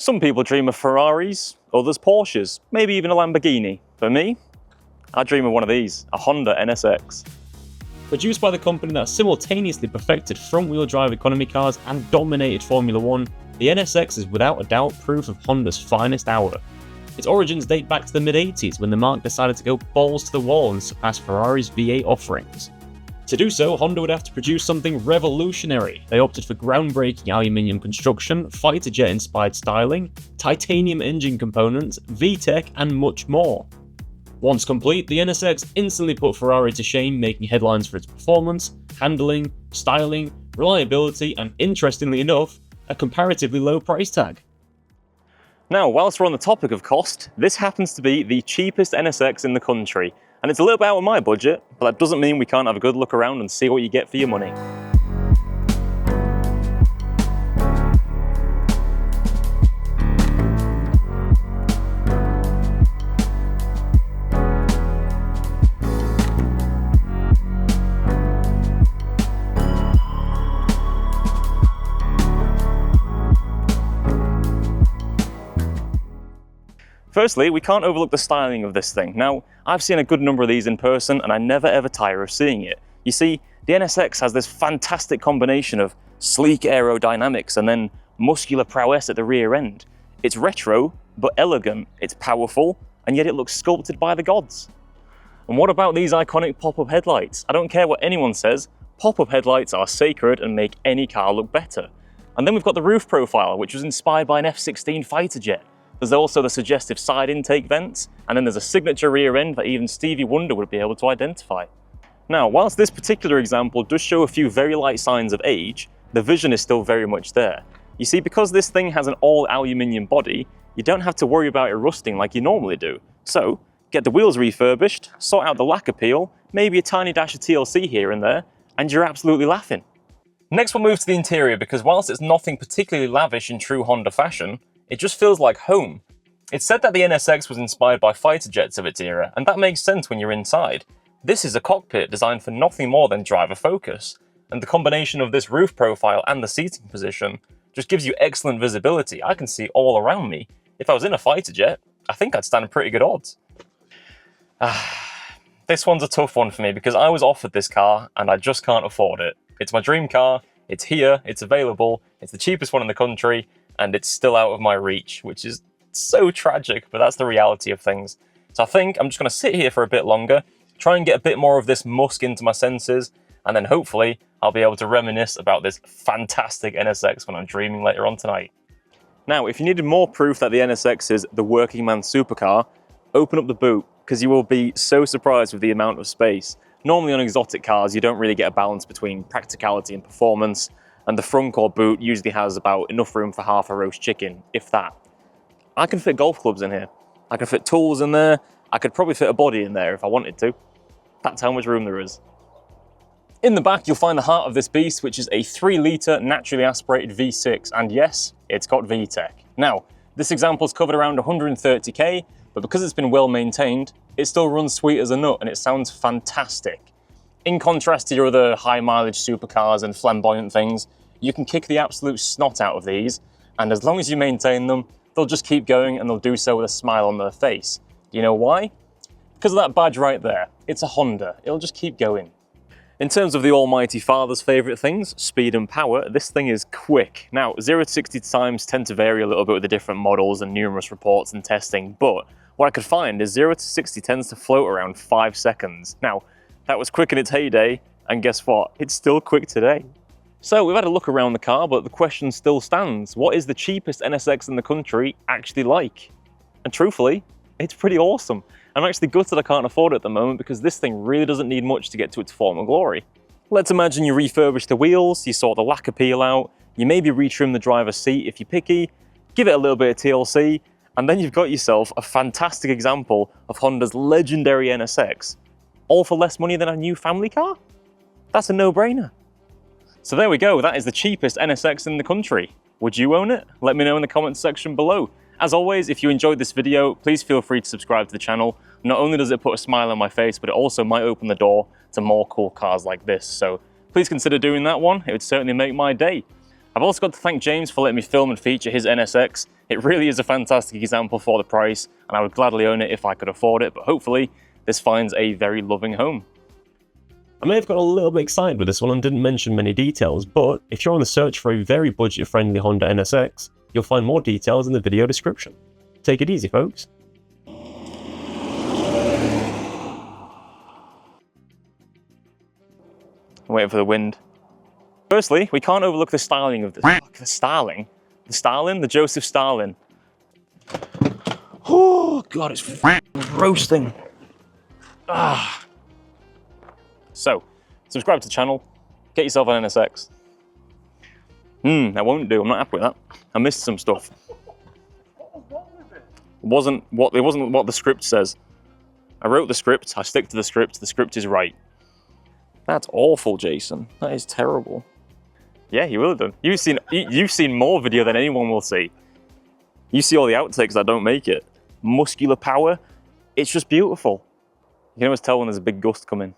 Some people dream of Ferraris, others Porsches, maybe even a Lamborghini. For me, I dream of one of these, a Honda NSX. Produced by the company that simultaneously perfected front-wheel drive economy cars and dominated Formula 1, the NSX is without a doubt proof of Honda's finest hour. Its origins date back to the mid-80s when the marque decided to go balls to the wall and surpass Ferrari's V8 offerings. To do so, Honda would have to produce something revolutionary. They opted for groundbreaking aluminium construction, fighter jet-inspired styling, titanium engine components, VTEC, and much more. Once complete, the NSX instantly put Ferrari to shame, making headlines for its performance, handling, styling, reliability, and interestingly enough, a comparatively low price tag. Now, whilst we're on the topic of cost, this happens to be the cheapest NSX in the country. And it's a little bit out of my budget, but that doesn't mean we can't have a good look around and see what you get for your money. Firstly, we can't overlook the styling of this thing. Now, I've seen a good number of these in person and I never ever tire of seeing it. You see, the NSX has this fantastic combination of sleek aerodynamics and then muscular prowess at the rear end. It's retro, but elegant, it's powerful, and yet it looks sculpted by the gods. And what about these iconic pop-up headlights? I don't care what anyone says, pop-up headlights are sacred and make any car look better. And then we've got the roof profile, which was inspired by an F-16 fighter jet. There's also the suggestive side intake vents, and then there's a signature rear end that even Stevie Wonder would be able to identify. Now, whilst this particular example does show a few very light signs of age, the vision is still very much there. You see, because this thing has an all aluminium body, you don't have to worry about it rusting like you normally do. So, get the wheels refurbished, sort out the lacquer peel, maybe a tiny dash of TLC here and there, and you're absolutely laughing. Next we'll move to the interior, because whilst it's nothing particularly lavish in true Honda fashion, it just feels like home. It's said that the NSX was inspired by fighter jets of its era, and that makes sense when you're inside. This is a cockpit designed for nothing more than driver focus, and the combination of this roof profile and the seating position just gives you excellent visibility. I can see all around me. If I was in a fighter jet, I think I'd stand pretty good odds. This one's a tough one for me because I was offered this car and I just can't afford it. It's my dream car, it's here, it's available, it's the cheapest one in the country, and it's still out of my reach, which is so tragic, but that's the reality of things. So I think I'm just going to sit here for a bit longer, try and get a bit more of this musk into my senses, and then hopefully I'll be able to reminisce about this fantastic NSX when I'm dreaming later on tonight. Now, if you needed more proof that the NSX is the working man's supercar, open up the boot, because you will be so surprised with the amount of space. Normally on exotic cars, you don't really get a balance between practicality and performance, and the frunk or boot usually has about enough room for half a roast chicken, if that. I can fit golf clubs in here. I can fit tools in there. I could probably fit a body in there if I wanted to. That's how much room there is. In the back, you'll find the heart of this beast, which is a 3-litre naturally aspirated V6, and yes, it's got VTEC. Now, this example's covered around 130k, but because it's been well maintained, it still runs sweet as a nut and it sounds fantastic. In contrast to your other high mileage supercars and flamboyant things, you can kick the absolute snot out of these, and as long as you maintain them, they'll just keep going and they'll do so with a smile on their face. Do you know why? Because of that badge right there. It's a Honda, it'll just keep going. In terms of the almighty father's favourite things, speed and power, this thing is quick. Now, 0 to 60 times tend to vary a little bit with the different models and numerous reports and testing, but what I could find is 0 to 60 tends to float around 5 seconds. Now, that was quick in its heyday, and guess what? It's still quick today. So we've had a look around the car, but the question still stands. What is the cheapest NSX in the country actually like? And truthfully, it's pretty awesome. I'm actually gutted I can't afford it at the moment because this thing really doesn't need much to get to its former glory. Let's imagine you refurbish the wheels, you sort the lacquer peel out, you maybe retrim the driver's seat if you're picky, give it a little bit of TLC, and then you've got yourself a fantastic example of Honda's legendary NSX. All for less money than a new family car? That's a no-brainer. So there we go, that is the cheapest NSX in the country. Would you own it? Let me know in the comments section below. As always, if you enjoyed this video, please feel free to subscribe to the channel. Not only does it put a smile on my face, but it also might open the door to more cool cars like this. So please consider doing that one. It would certainly make my day. I've also got to thank James for letting me film and feature his NSX. It really is a fantastic example for the price, and I would gladly own it if I could afford it, but hopefully this finds a very loving home. I may have got a little bit excited with this one and didn't mention many details, but if you're on the search for a very budget-friendly Honda NSX, you'll find more details in the video description. Take it easy, folks. I'm waiting for the wind. Firstly, we can't overlook the styling of this. The Stalin? The Joseph Stalin. Oh, God, it's roasting. Ah. So, subscribe to the channel, get yourself an NSX. That won't do, I'm not happy with that. I missed some stuff. It wasn't what the script says. I wrote the script, I stick to the script is right. That's awful, Jason. That is terrible. Yeah, you will have done. You've seen more video than anyone will see. You see all the outtakes that don't make it. Muscular power, it's just beautiful. You can always tell when there's a big gust coming.